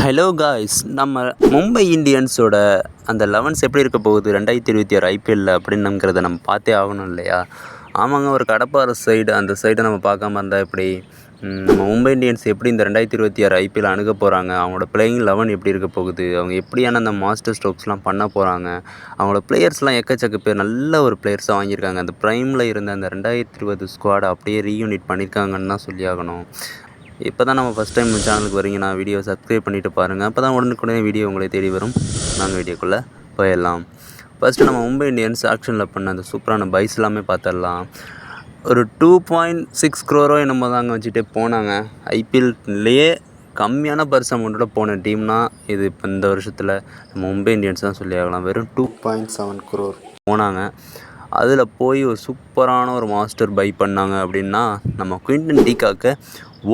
Hello guys, நம்ம மும்பை இந்தியன்ஸோட அந்த 11ஸ் எப்படி இருக்க போகுது 2026 ஐபிஎல்லில் அப்படின்னுங்கிறத நம்ம பார்த்தே ஆகணும் இல்லையா? ஆமாங்க, ஒரு கடப்பாறை சைடு அந்த சைடை நம்ம பார்க்காம இருந்தால் எப்படி? நம்ம மும்பை இந்தியன்ஸ் எப்படி இந்த 2026 ஐபிஎல் அணுக போகிறாங்க, அவங்களோட பிளேயிங் 11 எப்படி இருக்க போகுது, அவங்க எப்படியான அந்த மாஸ்டர் ஸ்ட்ரோக்ஸ்லாம் பண்ண போகிறாங்க, அவங்களோட பிளேயர்ஸ்லாம் எக்கச்சக்க பேர் நல்ல ஒரு பிளேயர்ஸாக வாங்கியிருக்காங்க. அந்த ப்ரைமில் இருந்த அந்த 2020 ஸ்குவாடை அப்படியே ரீயூனிட் பண்ணியிருக்காங்கன்னு தான் சொல்லி ஆகணும். இப்போ தான் நம்ம ஃபஸ்ட் டைம் நம்ம சேனலுக்கு வரீங்கன்னா வீடியோ சப்ஸ்கிரைப் பண்ணிவிட்டு பாருங்கள். அப்போ தான் உடனுக்குடனே வீடியோ உங்களை தேடி வரும். நாங்கள் வீடியோக்குள்ளே போயிடலாம். ஃபஸ்ட்டு நம்ம மும்பை இந்தியன்ஸ் ஆக்ஷனில் பண்ண அந்த சூப்பரான பைஸ் எல்லாமே பார்த்துடலாம். ஒரு 2.6 crore என்னமோ தாங்க வச்சுட்டே போனாங்க. ஐபிஎல்லையே கம்மியான பர்ஸ் அமௌண்ட்டோட போன டீம்னா இது இப்போ இந்த வருஷத்தில் நம்ம மும்பை இந்தியன்ஸ் தான் சொல்லி ஆகலாம். வெறும் 2.7 crore போனாங்க. அதில் போய் ஒரு சூப்பரான ஒரு மாஸ்டர் பை பண்ணாங்க அப்படின்னா நம்ம குவிண்டன் டீகாக்கை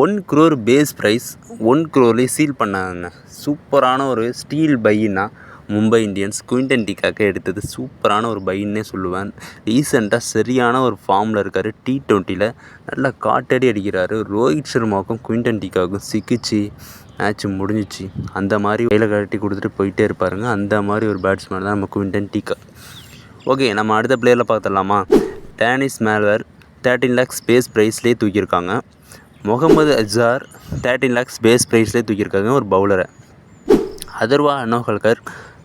1 crore base price 1 crore seal பண்ணாங்க. சூப்பரான ஒரு ஸ்டீல் பையின்னா மும்பை இந்தியன்ஸ் குவிண்டன் டீகாக்கை எடுத்தது சூப்பரான ஒரு பைன்னே சொல்லுவேன். ரீசெண்டாக சரியான ஒரு ஃபார்மில் இருக்கார். T20யில் நல்லா காட்டடி அடிக்கிறாரு. ரோஹித் சர்மாவுக்கும் குவிண்டன் டீகாக்கும் சிக்கிச்சு மேட்ச் முடிஞ்சிச்சு. அந்த மாதிரி கையில் கட்டி கொடுத்துட்டு போயிட்டே இருப்பாருங்க. அந்த மாதிரி ஒரு பேட்ஸ்மேன் தான் நம்ம குவிண்டன் டீகாக். ஓகே, நம்ம அடுத்த பிளேயரில் பார்த்துடலாமா? டேனிஷ் மேல்வர் 13 lakhs பேஸ் ப்ரைஸ்லேயே தூக்கியிருக்காங்க. முகமது அஜார் 13 lakhs பேஸ் ப்ரைஸ்லேயே தூக்கியிருக்காங்க ஒரு பவுலரை. அதர்வா அனோகல்கர்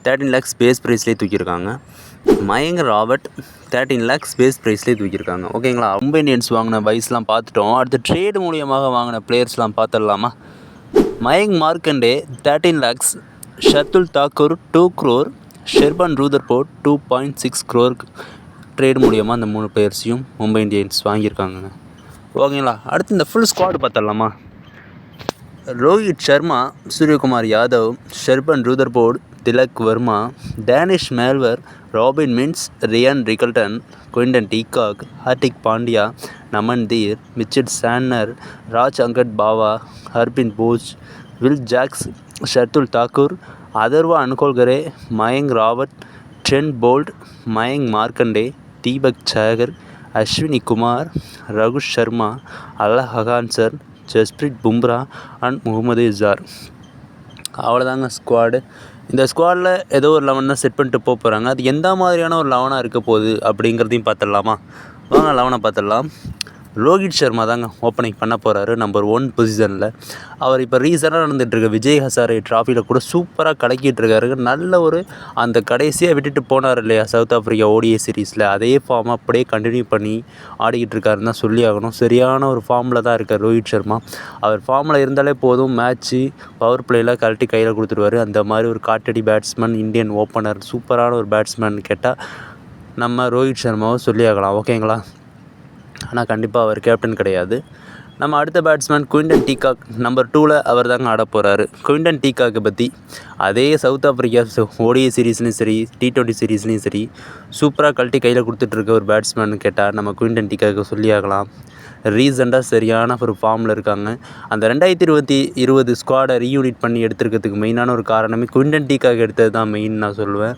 13 lakhs பேஸ் ப்ரைஸ்லேயே தூக்கியிருக்காங்க. மயங்க் ராபர்ட் 13 lakhs பேஸ் ப்ரைஸ்லேயே தூக்கியிருக்காங்க. ஓகேங்களா, மும்பை இந்தியன்ஸ் வாங்கின பைஸ்லாம் பார்த்துட்டோம். அடுத்து ட்ரேடு மூலியமாக வாங்கின பிளேயர்ஸ்லாம் பார்த்துடலாமா? Mayank Markande 13 lakhs, Shardul Thakur 2 crore, Sherfane Rutherford 2.6 crore trade மூலியமாக அந்த 3 பிளேயர்ஸையும் மும்பை இந்தியன்ஸ் வாங்கியிருக்காங்க. ஓகேங்களா, அடுத்து இந்த ஃபுல் ஸ்குவாடு பார்த்துடலாமா? Rohit Sharma, Suryakumar Yadav, Sherfane Rutherford, Tilak Varma, Danish Malewar, Robin Minz, Ryan Rickelton, Quinton de Kock, Hardik Pandya, Naman Dhir, Mitchell Santner, Raj Angad Bawa, Corbin Bosch, Will Jacks, Shardul Thakur, Atharva அன்கோல்கரே, Mayank Rawat, Trent Boult, Mayank Markande, Deepak Chahar, Ashwani Kumar, Raghu Sharma, Allah Ghazanfar, Jasprit Bumrah and Mohammad Izhar. அவ்வளோதாங்க ஸ்குவாடு. இந்த ஸ்குவாடில் ஏதோ ஒரு 11 தான் செட் பண்ணிட்டு போகிறாங்க. அது எந்த மாதிரியான ஒரு 11 இருக்க போகுது அப்படிங்கிறதையும் பார்த்துடலாமா? வாங்க 11 பார்த்துடலாம். ரோஹித் சர்மா தாங்க ஓப்பனிங் பண்ண போகிறாரு நம்பர் 1 பொசிஷனில். அவர் இப்போ ரீசெண்டாக நடந்துகிட்ருக்க விஜய் ஹசாரே ட்ராஃபியில் கூட சூப்பராக கலக்கிட்டு இருக்காரு. நல்ல ஒரு அந்த கடைசியாக விட்டுட்டு போனார் இல்லையா சவுத் ஆஃப்ரிக்கா ஓடிஐ சீரீஸில், அதே ஃபார்மை அப்படியே கண்டினியூ பண்ணி ஆடிக்கிட்டு இருக்காருன்னு தான் சொல்லி ஆகணும். சரியான ஒரு ஃபார்மில் தான் இருக்கார் ரோஹித் சர்மா. அவர் ஃபார்மில் இருந்தாலே போதும், மேட்ச்சு பவர் பிளேயில் கழட்டி கையில் கொடுத்துருவார். அந்த மாதிரி ஒரு காட்டடி பேட்ஸ்மேன், இந்தியன் ஓப்பனர், சூப்பரான ஒரு பேட்ஸ்மேன் கேட்டால் நம்ம ரோஹித் சர்மாவை சொல்லி ஆகலாம். ஓகேங்களா, ஆனால் கண்டிப்பாக அவர் கேப்டன் கிடையாது. நம்ம அடுத்த பேட்ஸ்மேன் குவிண்டன் டீகாக் நம்பர் 2ல் அவர் தாங்க ஆட போகிறாரு. குவிண்டன் டீகாக்கை பற்றி அதே சவுத் ஆஃப்ரிக்கா ஓடிஐ சீரீஸ்லையும் சரி, T20 சீரீஸ்லையும் சரி சூப்பராக கழட்டி கையில் கொடுத்துட்ருக்க ஒரு பேட்ஸ்மேன் கேட்டால் நம்ம குவிண்டன் டீகாக்கை சொல்லி ஆகலாம். ரீசெண்டாக சரியான ஒரு ஃபார்மில் இருக்காங்க. அந்த 2020 ஸ்குவாடை ரீயூனிட் பண்ணி எடுத்துருக்கிறதுக்கு மெயினான ஒரு காரணமே குவிண்டன் டீகாக் எடுத்தது தான் மெயின் நான் சொல்லுவேன்.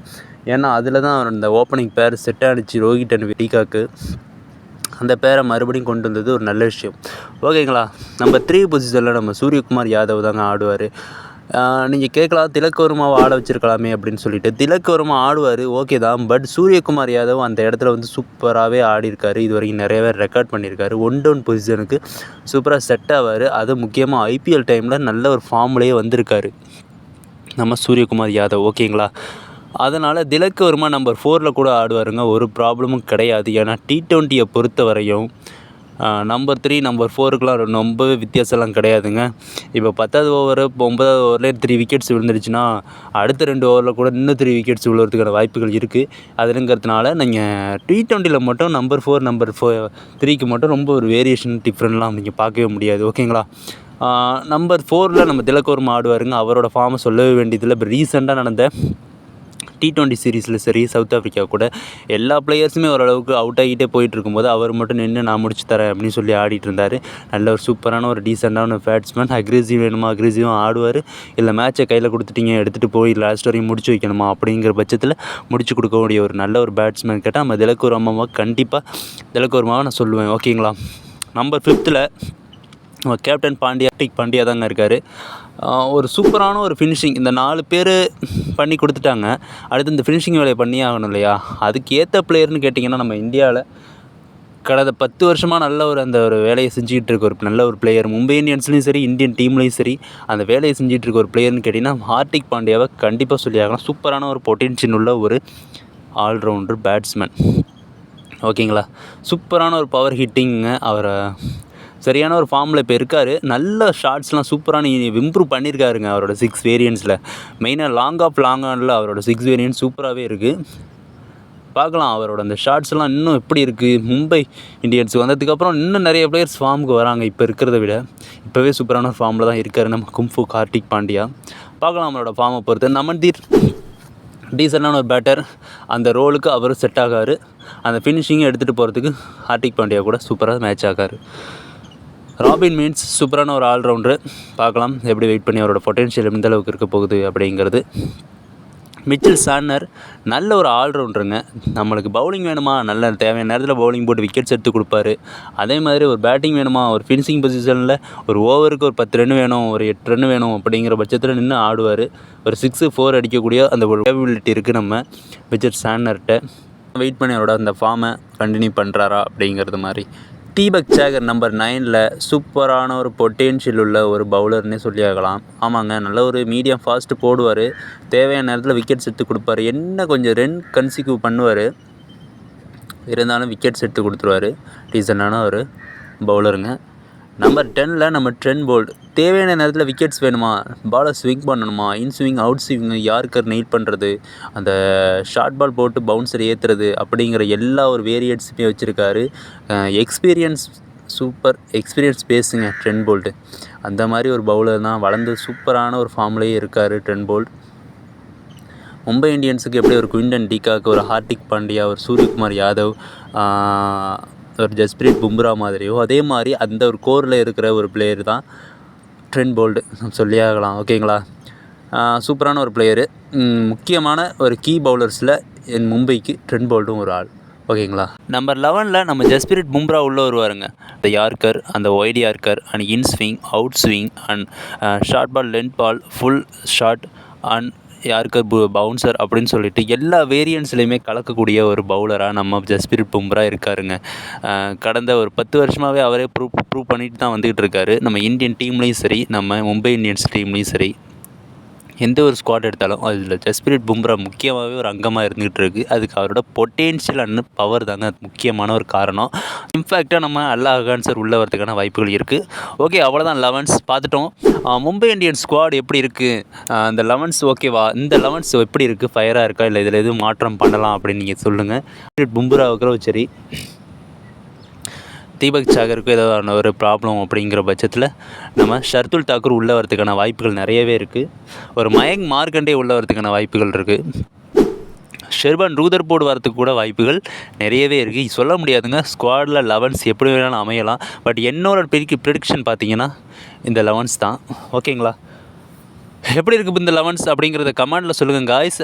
ஏன்னா அதில் தான் அந்த ஓப்பனிங் பேர் செட் ஆகிடுச்சு ரோஹித் அண்ட் டீகாக்கு. அந்த பேரை மறுபடியும் கொண்டு வந்தது ஒரு நல்ல விஷயம். ஓகேங்களா, நம்பர் 3 பொசிஷனில் நம்ம சூரியகுமார் யாதவ் தாங்க ஆடுவார். நீங்கள் கேட்கலாம், திலக் வர்மாவை ஆட வச்சுருக்கலாமே அப்படின்னு சொல்லிட்டு. திலக் வர்மா ஆடுவார், ஓகே தான். பட் சூரியகுமார் யாதவ் அந்த இடத்துல வந்து சூப்பராகவே ஆடிருக்காரு. இது வரைக்கும் நிறையவே ரெக்கார்ட் பண்ணியிருக்காரு. 1 down பொசிஷனுக்கு சூப்பராக செட் ஆவார். அது முக்கியமாக ஐபிஎல் டைமில் நல்ல ஒரு ஃபார்ம்லேயே வந்திருக்காரு நம்ம சூரியகுமார் யாதவ். ஓகேங்களா, அதனால் திலக் வர்மா நம்பர் 4ல் கூட ஆடுவாருங்க, ஒரு ப்ராப்ளமும் கிடையாது. ஏன்னா T20யை பொறுத்த வரையும் நம்பர் 3 நம்பர் 4க்குலாம் ரொம்பவே வித்தியாசம்லாம் கிடையாதுங்க. இப்போ 10வது ஓவர் 9வது ஓவர்லேயே 3 விக்கெட்ஸ் விழுந்துருச்சுன்னா அடுத்த 2 ஓவரில் கூட இன்னும் 3 விக்கெட்ஸ் விழுறதுக்கான வாய்ப்புகள் இருக்குது. அதுங்கிறதுனால நீங்கள் T20யில் மட்டும் நம்பர் 4 நம்பர் 3க்கு மட்டும் ரொம்ப ஒரு வேரியேஷன் டிஃப்ரெண்ட்லாம் நீங்கள் பார்க்கவே முடியாது. ஓகேங்களா, நம்பர் 4ல் நம்ம திலக் வர்மா ஆடுவாருங்க. அவரோட ஃபார்மை சொல்லவே வேண்டியதில்லை. இப்போ ரீசெண்டாக நடந்த T20 சீரீஸில் சரி, சவுத் ஆஃப்ரிக்கா கூட எல்லா பிளேயர்ஸுமே ஓரளவுக்கு அவுட் ஆகிட்டே போயிட்டு இருக்கும்போது அவர் மட்டும் நின்று நான் முடிச்சு தரேன் அப்படின்னு சொல்லி ஆடிட்டு இருந்தார். நல்ல ஒரு சூப்பரான ஒரு டீசெண்டான பேட்ஸ்மேன். அக்ரெசிவ் வேணுமா அக்ரெசிவாக ஆடுவார். இல்லை மேட்சை கையில் கொடுத்துட்டீங்க எடுத்துகிட்டு போய் லாஸ்ட் வரையும் முடிச்சு வைக்கணுமா அப்படிங்கிற பட்சத்தில் முடிச்சு கொடுக்கக்கூடிய ஒரு நல்ல ஒரு பேட்ஸ்மேன் கேட்டால் நம்ம திலக் வர்மாவை கண்டிப்பாக திலக் வர்மாவை நான் சொல்லுவேன். ஓகேங்களா, நம்பர் 5ல் நம்ம கேப்டன் பாண்டியா தாங்க இருக்கார். ஒரு சூப்பரான ஒரு ஃபினிஷிங் இந்த 4 பேர் பண்ணி கொடுத்துட்டாங்க. அடுத்து இந்த ஃபினிஷிங் வேலையை பண்ணியே ஆகணும் இல்லையா? அதுக்கு ஏற்ற பிளேயர்னு கேட்டிங்கன்னா நம்ம இந்தியாவில் கடந்த 10 வருஷமாக நல்ல அந்த ஒரு வேலையை செஞ்சுக்கிட்டு இருக்க ஒரு நல்ல ஒரு பிளேயர், மும்பை இந்தியன்ஸ்லேயும் சரி இந்தியன் டீம்லேயும் சரி அந்த வேலையை செஞ்சுட்டு இருக்க ஒரு பிளேயர்னு கேட்டிங்கன்னா ஹார்திக் பாண்டியாவை கண்டிப்பாக சொல்லி ஆகலாம். சூப்பரான ஒரு பொட்டென்ஷியல் உள்ள ஒரு ஆல்ரவுண்டர் பேட்ஸ்மேன். ஓகேங்களா? சூப்பரான ஒரு பவர் ஹிட்டிங்க. அவரை சரியான ஒரு ஃபார்மில் இப்போ இருக்கார். நல்ல ஷாட்ஸ்லாம் சூப்பரான இம்ப்ரூவ் பண்ணியிருக்காருங்க அவரோட 6 வேரியன்ட்ஸில். மெயினாக லாங் ஆனில் அவரோட 6 வேரியன்ட் சூப்பராகவே இருக்குது. பார்க்கலாம் அவரோட அந்த ஷாட்ஸ்லாம் இன்னும் எப்படி இருக்குது. மும்பை இந்தியன்ஸ் வந்ததுக்கப்புறம் இன்னும் நிறைய பிளேயர்ஸ் ஃபார்முக்கு வராங்க இப்போ இருக்கிறத விட. இப்போவே சூப்பரான ஒரு ஃபார்மில் தான் இருக்கார் நம்ம கும்ஃபு ஹார்திக் பாண்டியா. பார்க்கலாம் அவரோட ஃபார்மை பொறுத்து. நமன்தீர் டீசெண்டான ஒரு பேட்டர், அந்த ரோலுக்கு அவர் செட் ஆகார். அந்த ஃபினிஷிங்கை எடுத்துகிட்டு போகிறதுக்கு ஹார்திக் பாண்டியா கூட சூப்பராக மேட்ச் ஆகார். ராபின் மீன்ஸ் சூப்பரான ஒரு ஆல்ரவுண்டரு. பார்க்கலாம் எப்படி வெயிட் பண்ணி அவரோட பொட்டென்ஷியல் எந்த அளவுக்கு இருக்க போகுது அப்படிங்கிறது. மிச்சல் சாண்டனர் நல்ல ஒரு ஆல்ரவுண்டருங்க. நம்மளுக்கு பவுலிங் வேணுமா, நல்ல தேவையான நேரத்தில் பவுலிங் போட்டு விக்கெட்ஸ் எடுத்து கொடுப்பாரு. அதே மாதிரி ஒரு பேட்டிங் வேணுமா, ஒரு ஃபினிஷிங் பொசிஷனில் ஒரு ஓவருக்கு ஒரு 10 ரன் வேணும், ஒரு 8 ரன் வேணும் அப்படிங்கிற பட்சத்தில் நின்று ஆடுவார். ஒரு 6, 4 அடிக்கக்கூடிய அந்த ஒரு கேப்பபிலிட்டி இருக்குது நம்ம மிச்சல் சாண்டனர்கிட்ட. வெயிட் பண்ணி அவரோட அந்த ஃபார்மை கண்டினியூ பண்ணுறாரா அப்படிங்கிறது மாதிரி. தீபக் சேகர் நம்பர் 9ல் சூப்பரான ஒரு பொட்டென்ஷியல் உள்ள ஒரு பவுலர்னே சொல்லி ஆகலாம். ஆமாங்க, நல்ல ஒரு மீடியம் ஃபாஸ்ட்டு போடுவார். தேவையான நேரத்தில் விக்கெட்ஸ் எடுத்து கொடுப்பார். என்ன கொஞ்சம் ரன் கன்சிக்யூ பண்ணுவார், இருந்தாலும் விக்கெட்ஸ் எடுத்து கொடுத்துருவார். டீசெண்டான ஒரு பவுலருங்க. நம்பர் 10ல் நம்ம ட்ரெண்ட் போல்ட். தேவையான நேரத்தில் விக்கெட்ஸ் வேணுமா, பாலை ஸ்விங் பண்ணணுமா, இன் swing out swing yorker nail பண்ணுறது, அந்த ஷார்ட் பால் போட்டு பவுன்சர் ஏற்றுறது அப்படிங்கிற எல்லா ஒரு வேரியன்ட்ஸுமே வச்சுருக்காரு. சூப்பர் எக்ஸ்பீரியன்ஸ் பேஸுங்க ட்ரெண்ட் போல்ட்டு. அந்த மாதிரி ஒரு பவுலர் தான், வளர்ந்து சூப்பரான ஒரு ஃபார்ம்லேயே இருக்கார் ட்ரெண்ட் போல்ட். மும்பை இந்தியன்ஸுக்கு எப்படி ஒரு குவிண்டன் டிகாக், ஒரு ஹார்திக் பாண்டியா, ஒரு சூரியகுமார் யாதவ், ஒரு ஜஸ்பிரீத் பும்ரா மாதிரியோ அதே மாதிரி அந்த ஒரு கோரில் இருக்கிற ஒரு பிளேயர் தான் ட்ரெண்ட் போல்ட் சொல்லி ஆகலாம். ஓகேங்களா? சூப்பரான ஒரு பிளேயரு. முக்கியமான ஒரு கீ பவுலர்ஸில் என் மும்பைக்கு ட்ரெண்ட் போல்ட்டும் ஒரு ஆள். ஓகேங்களா? நம்பர் 11ல் நம்ம ஜஸ்பிரீத் பும்ரா உள்ளே வருவாருங்க. அந்த யார்கர், அந்த wide yorker and in swing, out swing and short ball, length ball, full shot and yorker bouncer அப்படின்னு சொல்லிட்டு எல்லா வேரியன்ட்ஸ்லையுமே கலக்கக்கூடிய ஒரு பவுலராக நம்ம ஜஸ்பிரீத் பும்ரா இருக்காருங்க. கடந்த ஒரு 10 வருஷமாகவே அவரே ப்ரூவ் பண்ணிட்டு தான் வந்துக்கிட்டு இருக்காரு. நம்ம இந்தியன் டீம்லேயும் சரி, நம்ம மும்பை இந்தியன்ஸ் டீம்லேயும் சரி, எந்த ஒரு ஸ்குவாட் எடுத்தாலும் அதில் ஜஸ்பிரீத் பும்ரா முக்கியமாகவே ஒரு அங்கமாக இருந்துகிட்டு இருக்குது. அதுக்கு அவரோட பொட்டென்ஷியல் அண்ட் பவர் தாங்க முக்கியமான ஒரு காரணம். இன்ஃபேக்டாக நம்ம அல்லாஹ் உள்ளே வரதுக்கான வாய்ப்புகள் இருக்குது. ஓகே, அவ்வளோதான். 11s பார்த்துட்டோம். மும்பை இந்தியன்ஸ் ஸ்குவாட் எப்படி இருக்குது, அந்த 11s ஓகேவா, இந்த 11s எப்படி இருக்குது, ஃபயராக இருக்கா, இல்லை இதில் எதுவும் மாற்றம் பண்ணலாம் அப்படின்னு நீங்கள் சொல்லுங்கள். பும்ராவுக்கு சரி, தீபக் சாகருக்கு ஏதாவது ஒரு ப்ராப்ளம் அப்படிங்கிற பட்சத்தில் நம்ம ஷர்துல் தாக்கூர் உள்ளே வரதுக்கான வாய்ப்புகள் நிறையவே இருக்குது. ஒரு மயங்க் மார்க்கண்டே உள்ளே வரதுக்கான வாய்ப்புகள் இருக்குது. ஷெர்பான் ரூதர்போர்டு வரதுக்கு கூட வாய்ப்புகள் நிறையவே இருக்குது. சொல்ல முடியாதுங்க, ஸ்குவாடில் 11s எப்படி வேணாலும் அமையலாம். பட் என்னோட ப்ரெடிக்ஷன் பார்த்தீங்கன்னா இந்த 11s தான். ஓகேங்களா? எப்படி இருக்குது இந்த 11s அப்படிங்கிறத கமெண்டில் சொல்லுங்கள் காய்ஸ்.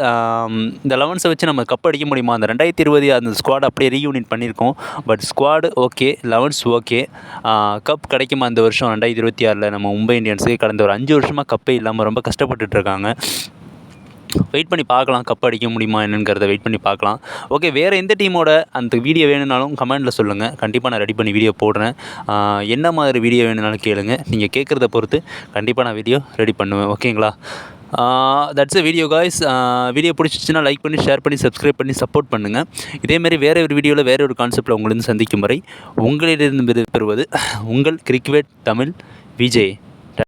இந்த 11ஸை வச்சு நம்ம கப் அடிக்க முடியுமா? அந்த 2020 அந்த ஸ்குவாட் அப்படியே ரீயூனிட் பண்ணியிருக்கோம். But squad okay, 11s okay. Cup கிடைக்குமா இந்த வருஷம் 2026 நம்ம மும்பை இந்தியன்ஸுக்கு? கடந்த ஒரு 5 வருஷமாக கப்பே இல்லாமல் ரொம்ப கஷ்டப்பட்டுட்ருக்காங்க. வெயிட் பண்ணி பார்க்கலாம், கப் அடிக்க முடியுமா என்னங்கிறத வெயிட் பண்ணி பார்க்கலாம். ஓகே, வேறு எந்த டீமோட அந்த வீடியோ வேணும்னாலும் கமெண்டில் சொல்லுங்கள். கண்டிப்பாக நான் ரெடி பண்ணி வீடியோ போடுறேன். என்ன மாதிரி வீடியோ வேணும்னாலும் கேளுங்க. நீங்கள் கேட்குறத பொறுத்து கண்டிப்பாக நான் வீடியோ ரெடி பண்ணுவேன். ஓகேங்களா? That's a video guys. Video பிடிச்சிச்சின்னா லைக் பண்ணி, ஷேர் பண்ணி, சப்ஸ்கிரைப் பண்ணி சப்போர்ட் பண்ணுங்கள். இதேமாதிரி வேறு ஒரு வீடியோவில் வேறு ஒரு கான்செப்ட்டில் உங்களிருந்து சந்திக்கும் வரை உங்களிடம் பெறுவது உங்கள் கிரிக்கெட் தமிழ் விஜய்.